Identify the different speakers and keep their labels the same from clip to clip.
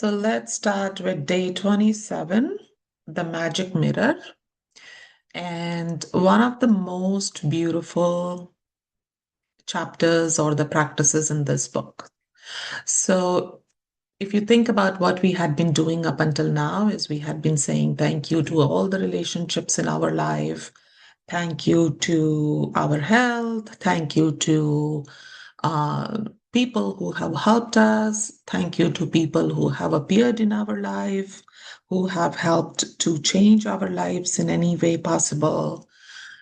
Speaker 1: So let's start with day 27, the magic mirror. And one of the most beautiful chapters or the practices in this book. So if you think about what we had been doing up until now, is we had been saying thank you to all the relationships in our life. Thank you to our health. Thank you to uh, people who have helped us. Thank you to people who have appeared in our life, who have helped to change our lives in any way possible.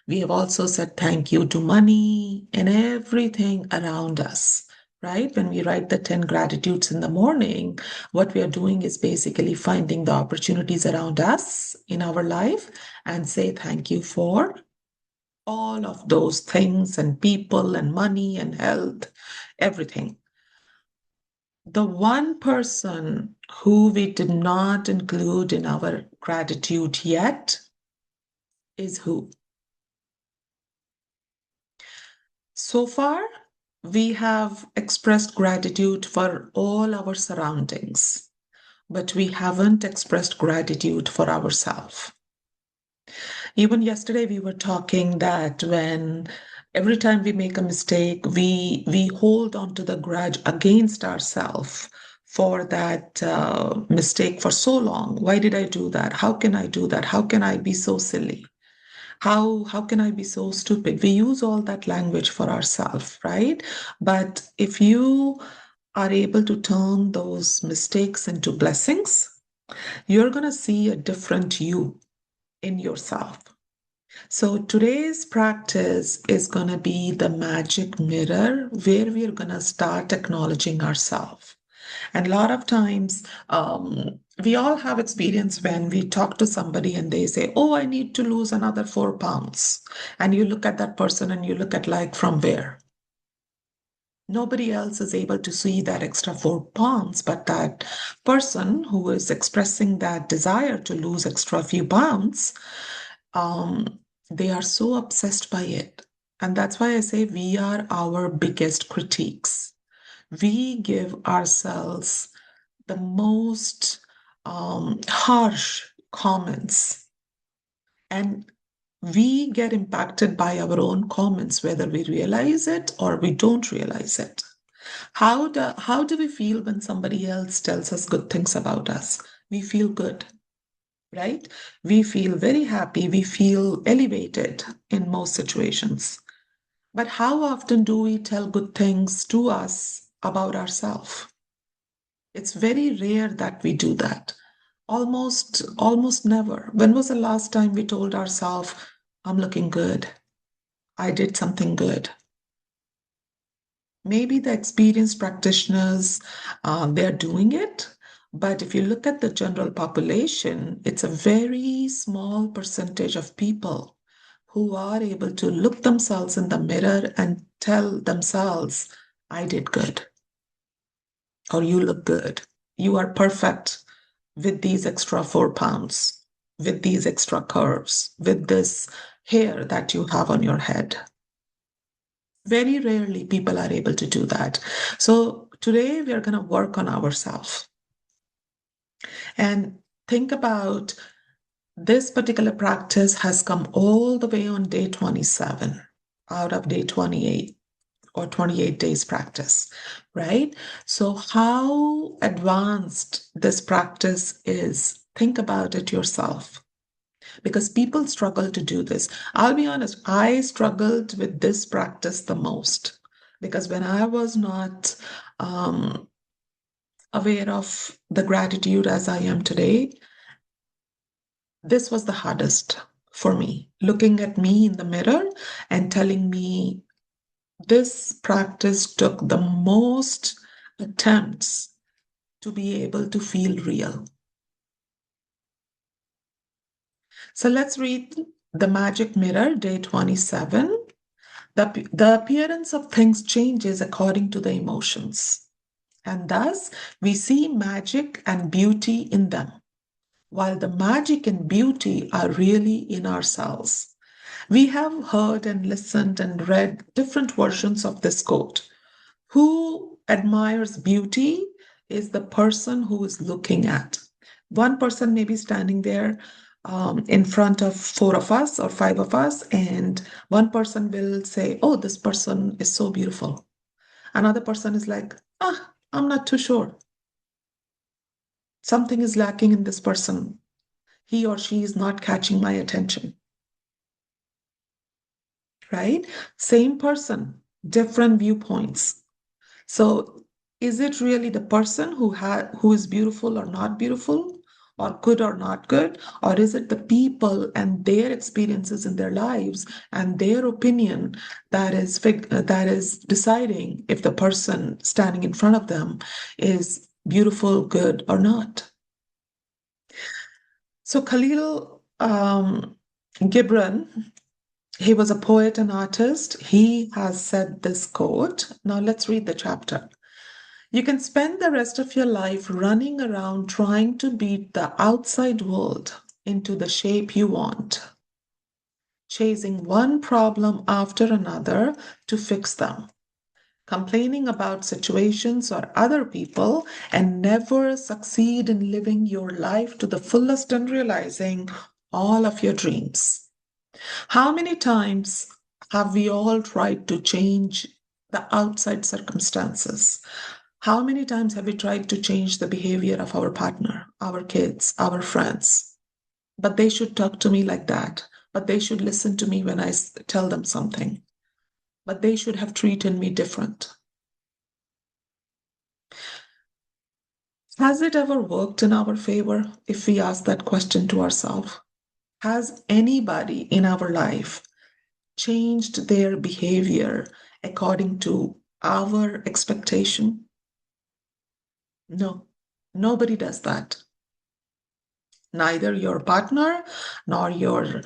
Speaker 1: We have also said thank you to money and everything around us. Right? When we write the 10 gratitudes in the morning, what we are doing is basically finding the opportunities around us in our life and say thank you for all of those things and people and money and health, everything. The one person who we did not include in our gratitude yet is who? So far, we have expressed gratitude for all our surroundings, but we haven't expressed gratitude for ourselves. Even yesterday, we were talking that when every time we make a mistake, we hold on to the grudge against ourselves for that mistake for so long. Why did I do that? How can I do that? How can I be so silly? How can I be so stupid? We use all that language for ourselves, right? But if you are able to turn those mistakes into blessings, you're going to see a different you in yourself. So today's practice is going to be the magic mirror where we're going to start acknowledging ourselves. And a lot of times, we all have experience when we talk to somebody and they say, oh, I need to lose another 4 pounds. And you look at that person and you look at like from where? Nobody else is able to see that extra 4 pounds, but that person who is expressing that desire to lose extra few pounds, they are so obsessed by it. And that's why I say we are our biggest critiques. We give ourselves the most harsh comments, and we get impacted by our own comments, whether we realize it or we don't realize it. How do we feel when somebody else tells us good things about us? We feel good, right? We feel very happy. We feel elevated in most situations. But how often do we tell good things to us about ourselves? It's very rare that we do that. Almost never. When was the last time we told ourselves, I'm looking good? I did something good. Maybe the experienced practitioners, they're doing it. But if you look at the general population, it's a very small percentage of people who are able to look themselves in the mirror and tell themselves, I did good, or you look good. You are perfect with these extra 4 pounds, with these extra curves, with this hair that you have on your head. Very rarely people are able to do that. So today we are going to work on ourselves and think about this particular practice has come all the way on day 27 out of day 28 or 28 days practice, right? So how advanced this practice is, think about it yourself. Because people struggle to do this. I'll be honest, I struggled with this practice the most because when I was not um, aware of the gratitude as I am today, this was the hardest for me. Looking at me in the mirror and telling me this practice took the most attempts to be able to feel real. So let's read the magic mirror, day 27. The appearance of things changes according to the emotions, and thus we see magic and beauty in them, while the magic and beauty are really in ourselves. We have heard and listened and read different versions of this quote. Who admires beauty is the person who is looking at. One person may be standing there in front of four of us or five of us, and one person will say, "Oh, this person is so beautiful." Another person is like, "Ah, I'm not too sure. Something is lacking in this person. He or she is not catching my attention." Right? Same person, different viewpoints. So is it really the person who is beautiful or not beautiful, or good or not good, or is it the people and their experiences in their lives and their opinion that is deciding if the person standing in front of them is beautiful, good, or not? So Khalil Gibran, he was a poet and artist. He has said this quote. Now let's read the chapter. You can spend the rest of your life running around trying to beat the outside world into the shape you want, chasing one problem after another to fix them, complaining about situations or other people, and never succeed in living your life to the fullest and realizing all of your dreams. How many times have we all tried to change the outside circumstances? How many times have we tried to change the behavior of our partner, our kids, our friends? But they should talk to me like that. But they should listen to me when I tell them something. But they should have treated me different. Has it ever worked in our favor if we ask that question to ourselves? Has anybody in our life changed their behavior according to our expectation? No, nobody does that. Neither your partner, nor your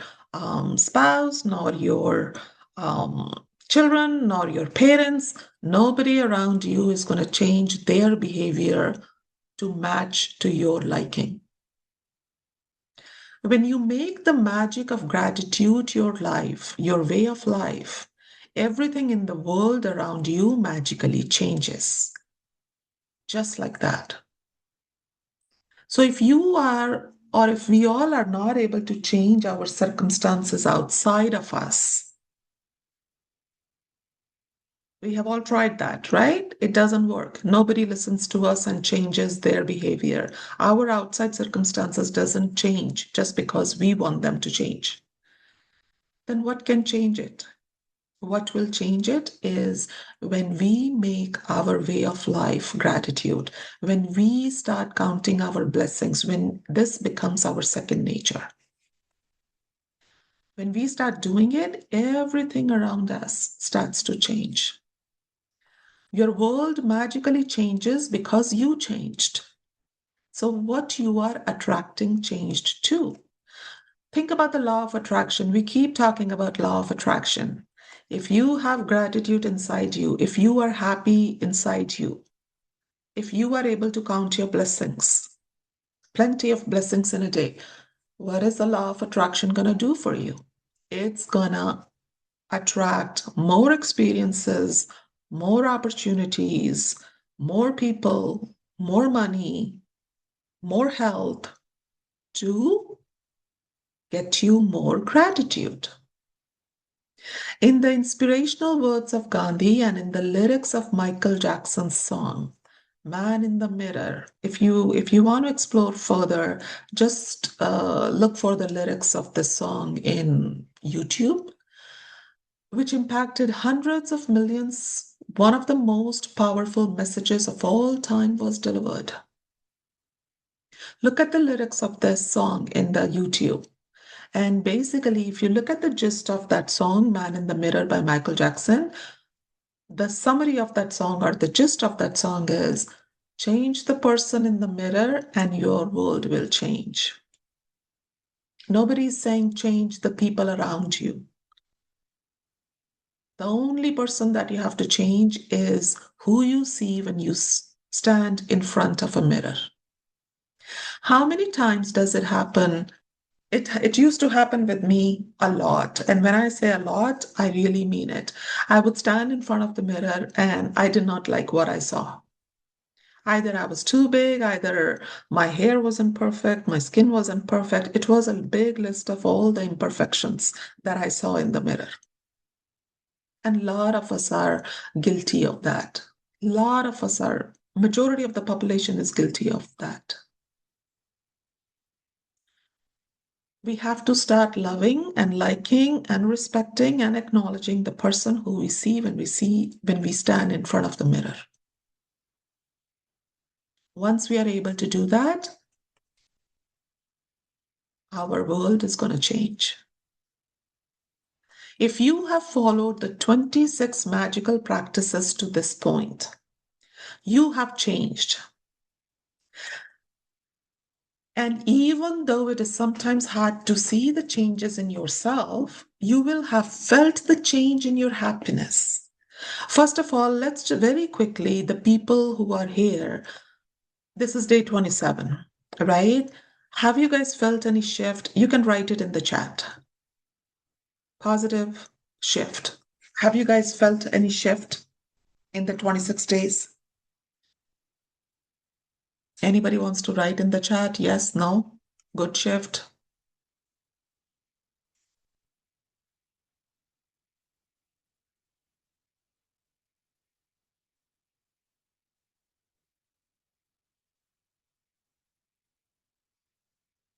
Speaker 1: spouse, nor your um, children, nor your parents. Nobody around you is going to change their behavior to match to your liking. When you make the magic of gratitude your life, your way of life, everything in the world around you magically changes. Just like that. So if you are, or if we all are not able to change our circumstances outside of us, we have all tried that, right? It doesn't work. Nobody listens to us and changes their behavior. Our outside circumstances doesn't change just because we want them to change. Then what can change it? What will change it is when we make our way of life gratitude, when we start counting our blessings, when this becomes our second nature. When we start doing it, everything around us starts to change. Your world magically changes because you changed. So, what you are attracting changed too. Think about the law of attraction. We keep talking about law of attraction. If you have gratitude inside you, if you are happy inside you, if you are able to count your blessings, plenty of blessings in a day, what is the law of attraction going to do for you? It's going to attract more experiences, more opportunities, more people, more money, more health to get you more gratitude. In the inspirational words of Gandhi and in the lyrics of Michael Jackson's song, Man in the Mirror, if you want to explore further, just look for the lyrics of this song in YouTube, which impacted hundreds of millions. One of the most powerful messages of all time was delivered. Look at the lyrics of this song in the YouTube. And basically, if you look at the gist of that song, Man in the Mirror by Michael Jackson, the summary of that song or the gist of that song is change the person in the mirror and your world will change. Nobody is saying change the people around you. The only person that you have to change is who you see when you stand in front of a mirror. How many times does it happen? It used to happen with me a lot. And when I say a lot, I really mean it. I would stand in front of the mirror and I did not like what I saw. Either I was too big, either my hair wasn't perfect, my skin wasn't perfect. It was a big list of all the imperfections that I saw in the mirror. And a lot of us are guilty of that. A lot of us are, majority of the population is guilty of that. We have to start loving and liking and respecting and acknowledging the person who when we stand in front of the mirror. Once we are able to do that, our world is going to change. If you have followed the 26 magical practices to this point, you have changed. And even though it is sometimes hard to see the changes in yourself, you will have felt the change in your happiness. First of all, let's very quickly, the people who are here, this is day 27, right? Have you guys felt any shift? You can write it in the chat. Positive shift. Have you guys felt any shift in the 26 days? Anybody wants to write in the chat? Yes, no? Good shift.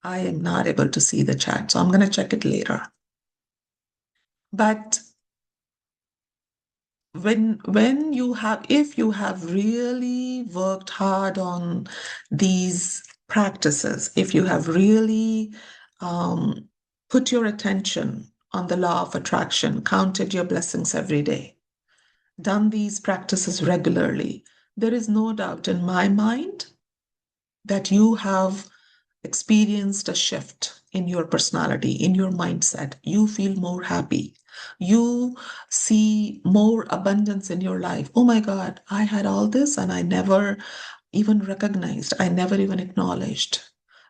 Speaker 1: I am not able to see the chat, so I'm going to check it later. But when you have, if you have really worked hard on these practices, if you have really put your attention on the law of attraction, counted your blessings every day, done these practices regularly, there is no doubt in my mind that you have experienced a shift in your personality, in your mindset. You feel more happy. You see more abundance in your life. Oh my God, I had all this and I never even recognized, I never even acknowledged.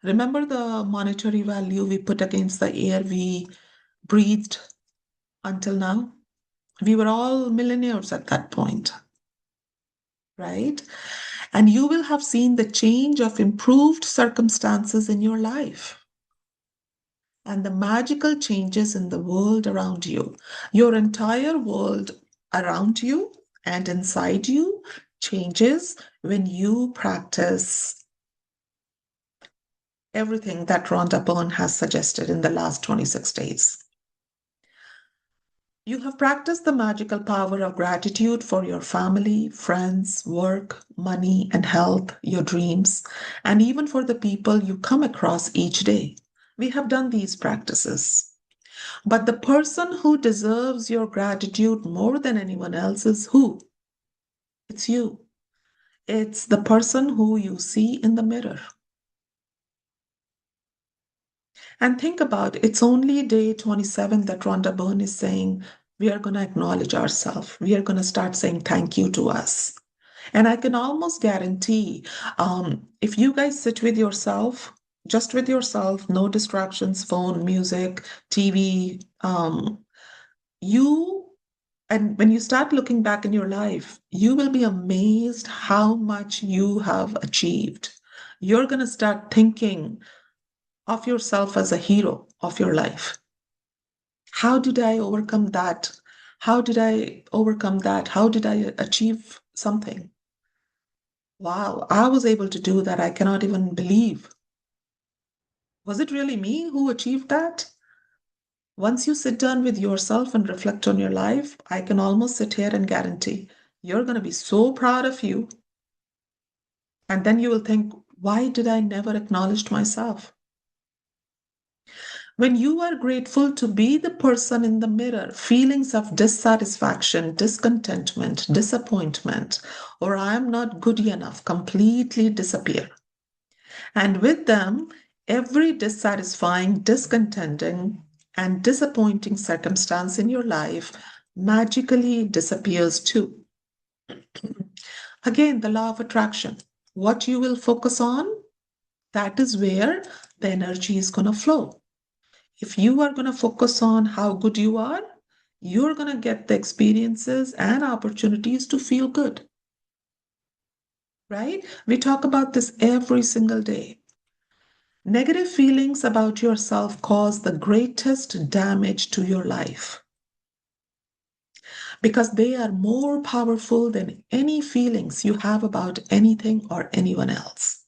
Speaker 1: Remember the monetary value we put against the air we breathed until now? We were all millionaires at that point, right? And you will have seen the change of improved circumstances in your life and the magical changes in the world around you. Your entire world around you and inside you changes when you practice everything that Rhonda Byrne has suggested in the last 26 days. You have practiced the magical power of gratitude for your family, friends, work, money, and health, your dreams, and even for the people you come across each day. We have done these practices. But the person who deserves your gratitude more than anyone else is who? It's you. It's the person who you see in the mirror. And think about it's only day 27 that Rhonda Byrne is saying we are going to acknowledge ourselves. We are going to start saying thank you to us. And I can almost guarantee if you guys sit with yourself, just with yourself, no distractions, phone, music, TV, you and when you start looking back in your life, you will be amazed how much you have achieved. You're going to start thinking of yourself as a hero of your life. How did I overcome that? How did I overcome that? How did I achieve something? Wow, I was able to do that. I cannot even believe. Was it really me who achieved that? Once you sit down with yourself and reflect on your life, I can almost sit here and guarantee you're going to be so proud of you. And then you will think, why did I never acknowledge myself? When you are grateful to be the person in the mirror, feelings of dissatisfaction, discontentment, disappointment, or I am not good enough completely disappear. And with them, every dissatisfying, discontenting, and disappointing circumstance in your life magically disappears too. Again, the law of attraction. What you will focus on, that is where the energy is going to flow. If you are going to focus on how good you are, you're going to get the experiences and opportunities to feel good, right? We talk about this every single day. Negative feelings about yourself cause the greatest damage to your life because they are more powerful than any feelings you have about anything or anyone else.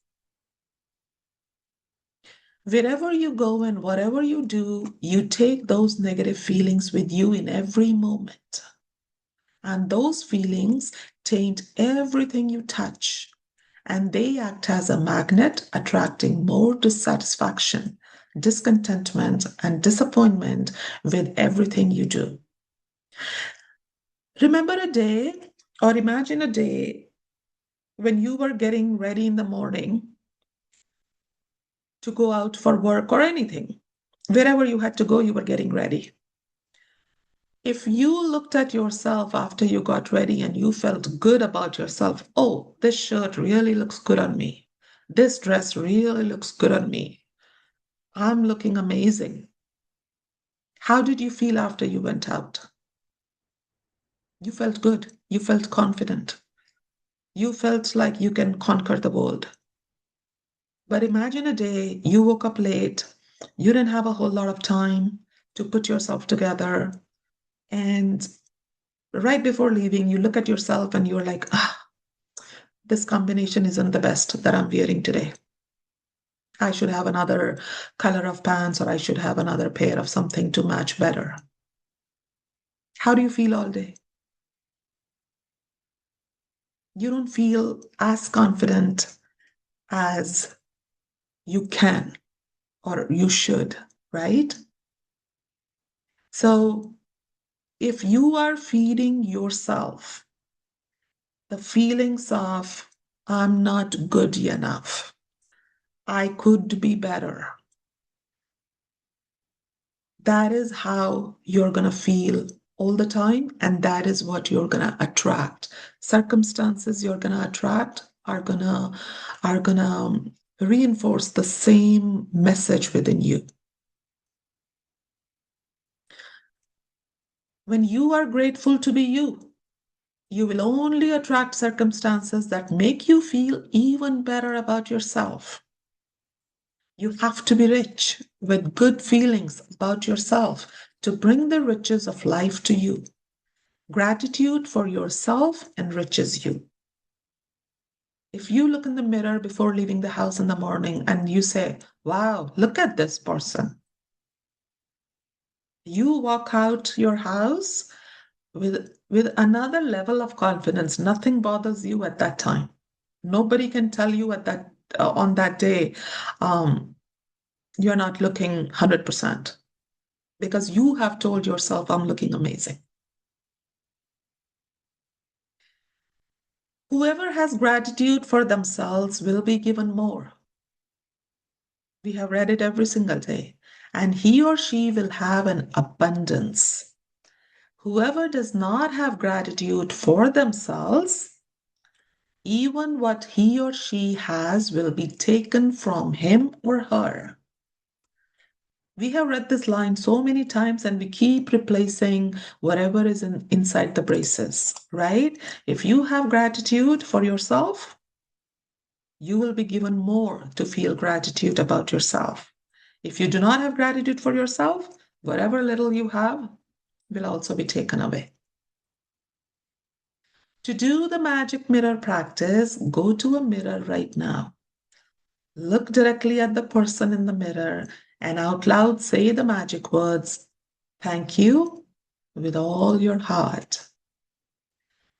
Speaker 1: Wherever you go and whatever you do, you take those negative feelings with you in every moment. And those feelings taint everything you touch. And they act as a magnet, attracting more dissatisfaction, discontentment, and disappointment with everything you do. Remember a day, or imagine a day when you were getting ready in the morning to go out for work or anything. Wherever you had to go, you were getting ready. If you looked at yourself after you got ready and you felt good about yourself, oh, this shirt really looks good on me. This dress really looks good on me. I'm looking amazing. How did you feel after you went out? You felt good. You felt confident. You felt like you can conquer the world. But imagine a day you woke up late, you didn't have a whole lot of time to put yourself together. And right before leaving, you look at yourself and you're like, ah, this combination isn't the best that I'm wearing today. I should have another color of pants or I should have another pair of something to match better. How do you feel all day? You don't feel as confident as you can or you should, right? So if you are feeding yourself the feelings of, I'm not good enough, I could be better, that is how you're going to feel all the time. And that is what you're going to attract. Circumstances you're going to attract are going to reinforce the same message within you. When you are grateful to be you, you will only attract circumstances that make you feel even better about yourself. You have to be rich with good feelings about yourself to bring the riches of life to you. Gratitude for yourself enriches you. If you look in the mirror before leaving the house in the morning and you say, wow, look at this person, you walk out your house with another level of confidence. Nothing bothers you at that time. Nobody can tell you at that on that day, um, you're not looking 100% because you have told yourself, I'm looking amazing. Whoever has gratitude for themselves will be given more. We have read it every single day. And he or she will have an abundance. Whoever does not have gratitude for themselves, even what he or she has will be taken from him or her. We have read this line so many times and we keep replacing whatever is inside the braces, right? If you have gratitude for yourself, you will be given more to feel gratitude about yourself. If you do not have gratitude for yourself, whatever little you have will also be taken away. To do the magic mirror practice, go to a mirror right now. Look directly at the person in the mirror and out loud say the magic words, thank you, with all your heart.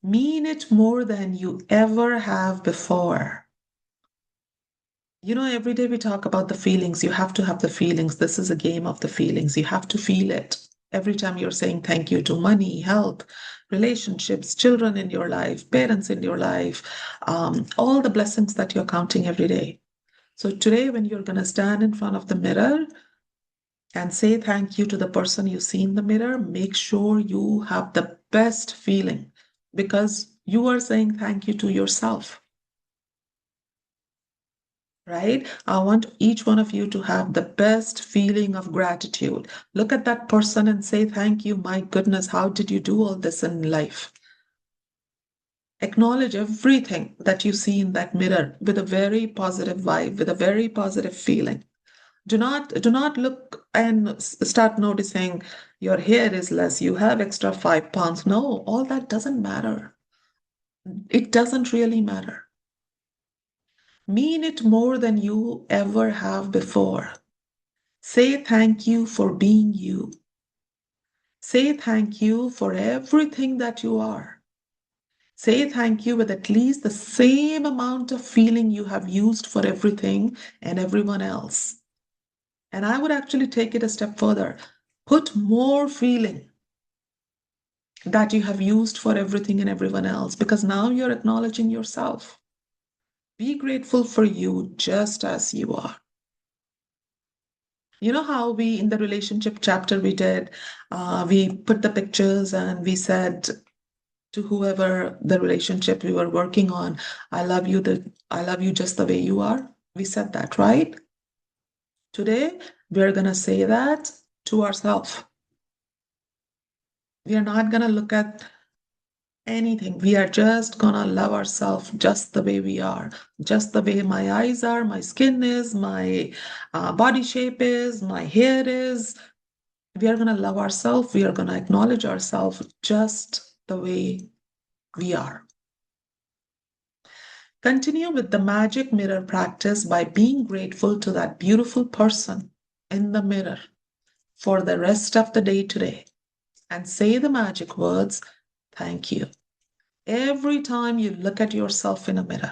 Speaker 1: Mean it more than you ever have before. Every day we talk about the feelings. You have to have the feelings. This is a game of the feelings. You have to feel it. Every time you're saying thank you to money, health, relationships, children in your life, parents in your life, all the blessings that you're counting every day. So today, when you're going to stand in front of the mirror and say thank you to the person you see in the mirror, make sure you have the best feeling because you are saying thank you to yourself. Right? I want each one of you to have the best feeling of gratitude. Look at that person and say, thank you. My goodness, how did you do all this in life? Acknowledge everything that you see in that mirror with a very positive vibe, with a very positive feeling. Do not look and start noticing your hair is less, you have extra 5 pounds. No, all that doesn't matter. It doesn't really matter. Mean it more than you ever have before. Say thank you for being you. Say thank you for everything that you are. Say thank you with at least the same amount of feeling you have used for everything and everyone else. And I would actually take it a step further. Put more feeling that you have used for everything and everyone else, because now you're acknowledging yourself. Be grateful for you just as you are. You know how we, in the relationship chapter we did, we put the pictures and we said to whoever the relationship we were working on, I love you just the way you are. We said that, right? Today, we're going to say that to ourselves. We are not going to look at anything. We are just going to love ourselves just the way we are, just the way my eyes are, my skin is, my body shape is, my hair is. We are going to love ourselves. We are going to acknowledge ourselves just the way we are. Continue with the magic mirror practice by being grateful to that beautiful person in the mirror for the rest of the day today. And say the magic words, thank you, every time you look at yourself in a mirror.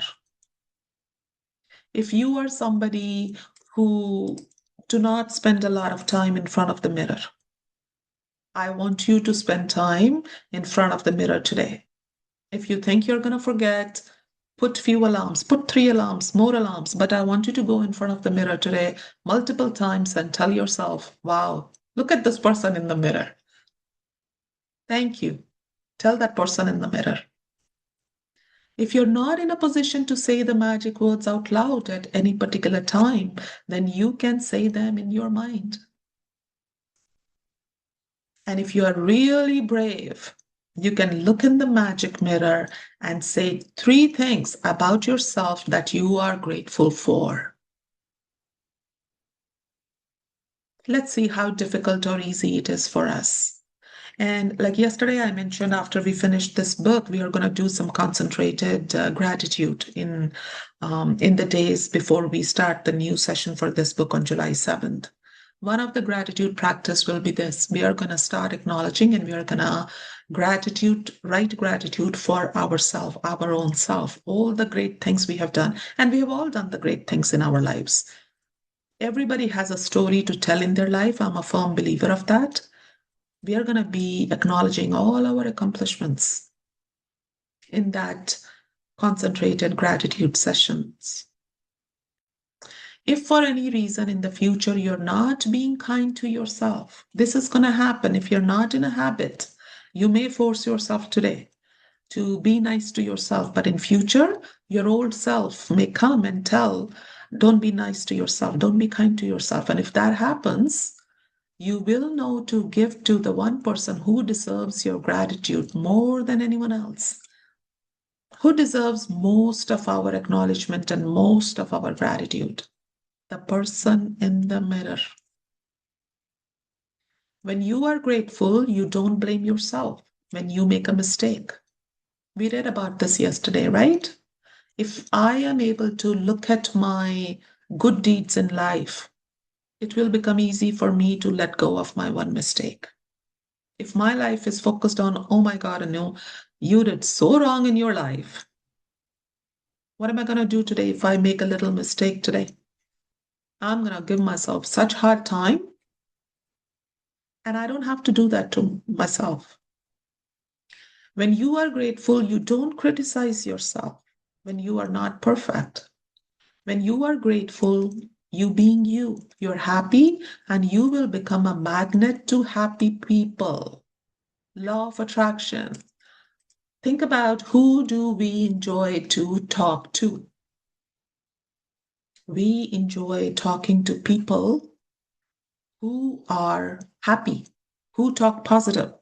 Speaker 1: If you are somebody who do not spend a lot of time in front of the mirror, I want you to spend time in front of the mirror today. If you think you're going to forget, put few alarms, put 3 alarms, more alarms, but I want you to go in front of the mirror today multiple times and tell yourself, wow, look at this person in the mirror. Thank you. Tell that person in the mirror. If you're not in a position to say the magic words out loud at any particular time, then you can say them in your mind. And if you are really brave, you can look in the magic mirror and say 3 things about yourself that you are grateful for. Let's see how difficult or easy it is for us. And like yesterday, I mentioned after we finished this book, we are going to do some concentrated gratitude in the days before we start the new session for this book on July 7th. One of the gratitude practice will be this. We are going to start acknowledging and we are going to write gratitude for ourselves, our own self, all the great things we have done. And we have all done the great things in our lives. Everybody has a story to tell in their life. I'm a firm believer of that. We are going to be acknowledging all our accomplishments in that concentrated gratitude sessions. If for any reason in the future you're not being kind to yourself, this is going to happen. If you're not in a habit, you may force yourself today to be nice to yourself, but in future, your old self may come and tell, don't be nice to yourself, don't be kind to yourself. And if that happens, you will know to give to the one person who deserves your gratitude more than anyone else, who deserves most of our acknowledgement and most of our gratitude. The person in the mirror. When you are grateful, you don't blame yourself when you make a mistake. We read about this yesterday, right? If I am able to look at my good deeds in life, it will become easy for me to let go of my one mistake. If my life is focused on, oh my God, Anu, you did so wrong in your life. What am I going to do today if I make a little mistake today? I'm going to give myself such hard time, and I don't have to do that to myself. When you are grateful, you don't criticize yourself when you are not perfect. When you are grateful, you being you, you're happy, and you will become a magnet to happy people. Law of attraction. Think about who do we enjoy to talk to? We enjoy talking to people who are happy, who talk positive.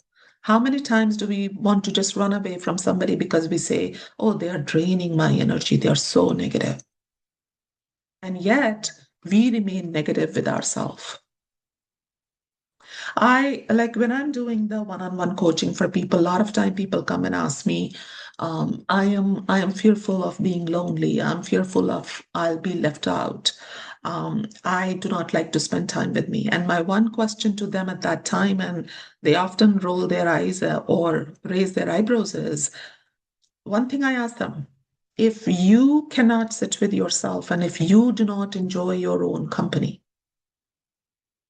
Speaker 1: How many times do we want to just run away from somebody because we say, oh, they are draining my energy, they are so negative. And yet we remain negative with ourselves. I like when I'm doing the one-on-one coaching for people, a lot of time people come and ask me, I am fearful of being lonely. I'm fearful of I'll be left out. I do not like to spend time with me. And my one question to them at that time, and they often roll their eyes or raise their eyebrows, is one thing I ask them, if you cannot sit with yourself and if you do not enjoy your own company,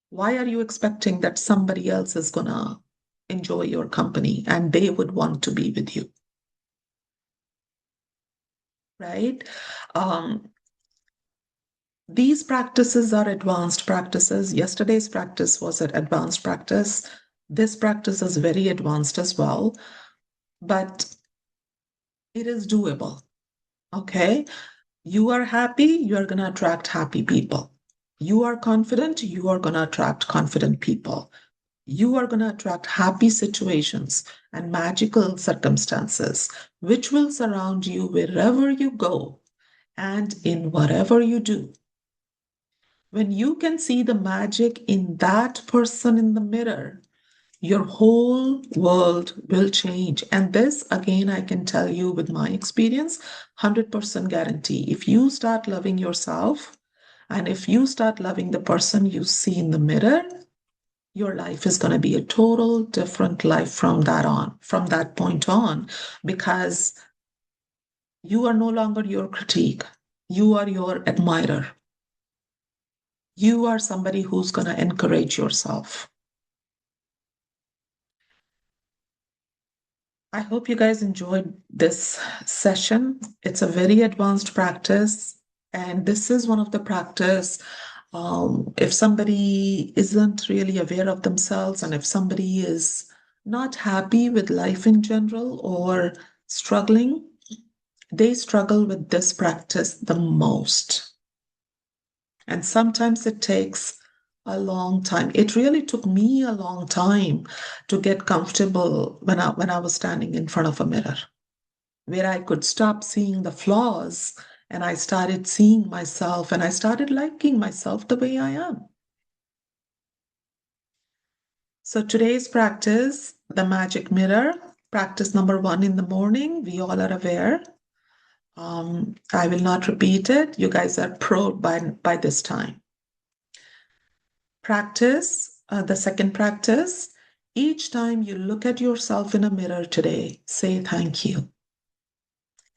Speaker 1: why are you expecting that somebody else is gonna enjoy your company and they would want to be with you, right? Um, these practices are advanced practices. Yesterday's practice was an advanced practice. This practice is very advanced as well, but it is doable. Okay. You are happy, you are going to attract happy people. You are confident, you are going to attract confident people. You are going to attract happy situations and magical circumstances, which will surround you wherever you go and in whatever you do. When you can see the magic in that person in the mirror, your whole world will change. And this, again, I can tell you with my experience, 100% guarantee. If you start loving yourself and if you start loving the person you see in the mirror, your life is going to be a total different life from that point on, because you are no longer your critique. You are your admirer. You are somebody who's going to encourage yourself. I hope you guys enjoyed this session. It's a very advanced practice, and this is one of the practice. If somebody isn't really aware of themselves, and if somebody is not happy with life in general or struggling, they struggle with this practice the most. And sometimes it takes a long time. It really took me a long time to get comfortable when I was standing in front of a mirror, where I could stop seeing the flaws and I started seeing myself and I started liking myself the way I am. So today's practice, the magic mirror, practice number 1 in the morning, we all are aware. I will not repeat it. You guys are pro by this time. Practice, the second practice, each time you look at yourself in a mirror today, say thank you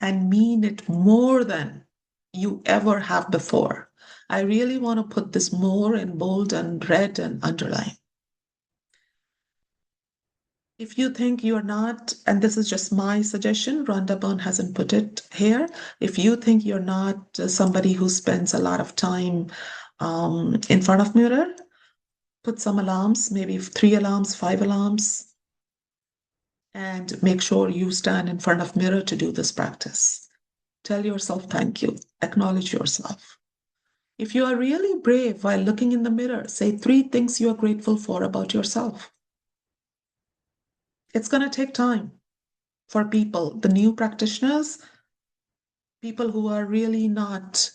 Speaker 1: and mean it more than you ever have before. I really want to put this more in bold and red and underline. If you think you're not, and this is just my suggestion, Rhonda Byrne hasn't put it here. If you think you're not somebody who spends a lot of time in front of mirror, put some alarms, maybe 3 alarms, 5 alarms, and make sure you stand in front of mirror to do this practice. Tell yourself thank you. Acknowledge yourself. If you are really brave while looking in the mirror, say 3 things you are grateful for about yourself. It's going to take time for people, the new practitioners, people who are really not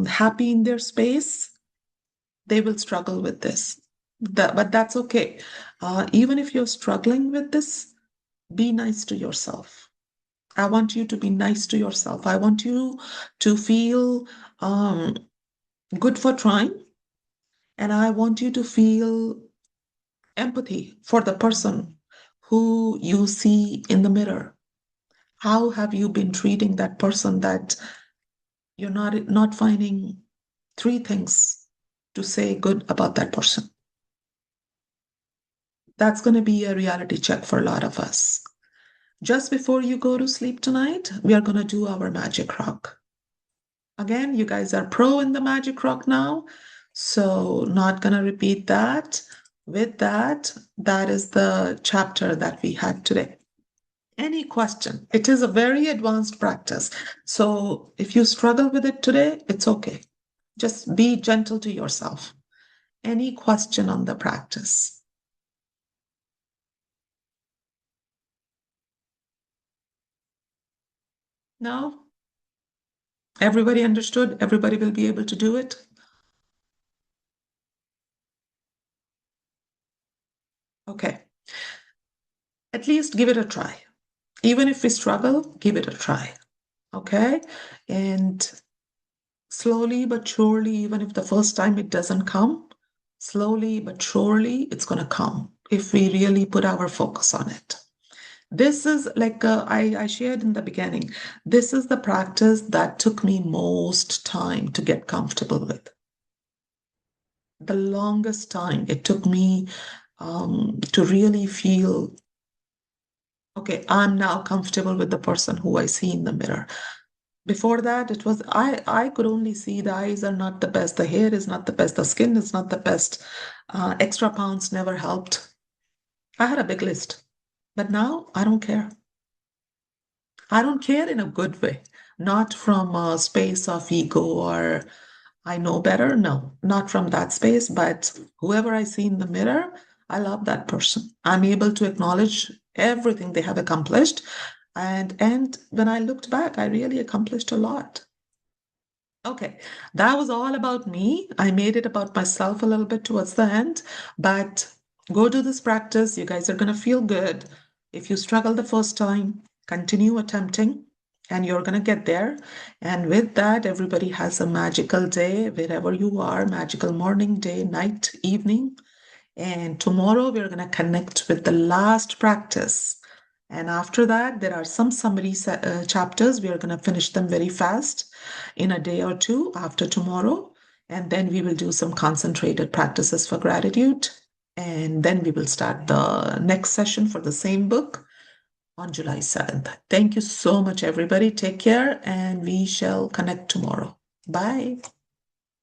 Speaker 1: happy in their space, they will struggle with this. But that's okay. Even if you're struggling with this, be nice to yourself. I want you to be nice to yourself. I want you to feel good for trying. And I want you to feel empathy for the person who you see in the mirror. How have you been treating that person that you're not finding 3 things to say good about that person? That's going to be a reality check for a lot of us. Just before you go to sleep tonight, we are going to do our magic rock. Again, you guys are pro in the magic rock now, so not going to repeat that. With that, that is the chapter that we had today. Any question? It is a very advanced practice. So if you struggle with it today, it's okay. Just be gentle to yourself. Any question on the practice? No? Everybody understood? Everybody will be able to do it? Okay. At least give it a try. Even if we struggle, give it a try. Okay? And slowly but surely, even if the first time it doesn't come, slowly but surely it's going to come if we really put our focus on it. This is like I shared in the beginning, this is the practice that took me most time to get comfortable with. The longest time it took me to really feel, okay, I'm now comfortable with the person who I see in the mirror. Before that, it was I could only see the eyes are not the best, the hair is not the best, the skin is not the best. Extra pounds never helped. I had a big list, but now I don't care. I don't care in a good way, not from a space of ego or I know better. No, not from that space, but whoever I see in the mirror, I love that person. I'm able to acknowledge everything they have accomplished. And when I looked back, I really accomplished a lot. Okay, that was all about me. I made it about myself a little bit towards the end, but go do this practice. You guys are going to feel good. If you struggle the first time, continue attempting and you're going to get there. And with that, everybody has a magical day wherever you are, magical morning, day, night, evening. And tomorrow we're going to connect with the last practice. And after that, there are some summary chapters. We are going to finish them very fast in a day or two after tomorrow. And then we will do some concentrated practices for gratitude. And then we will start the next session for the same book on July 7th. Thank you so much, everybody. Take care, and we shall connect tomorrow. Bye.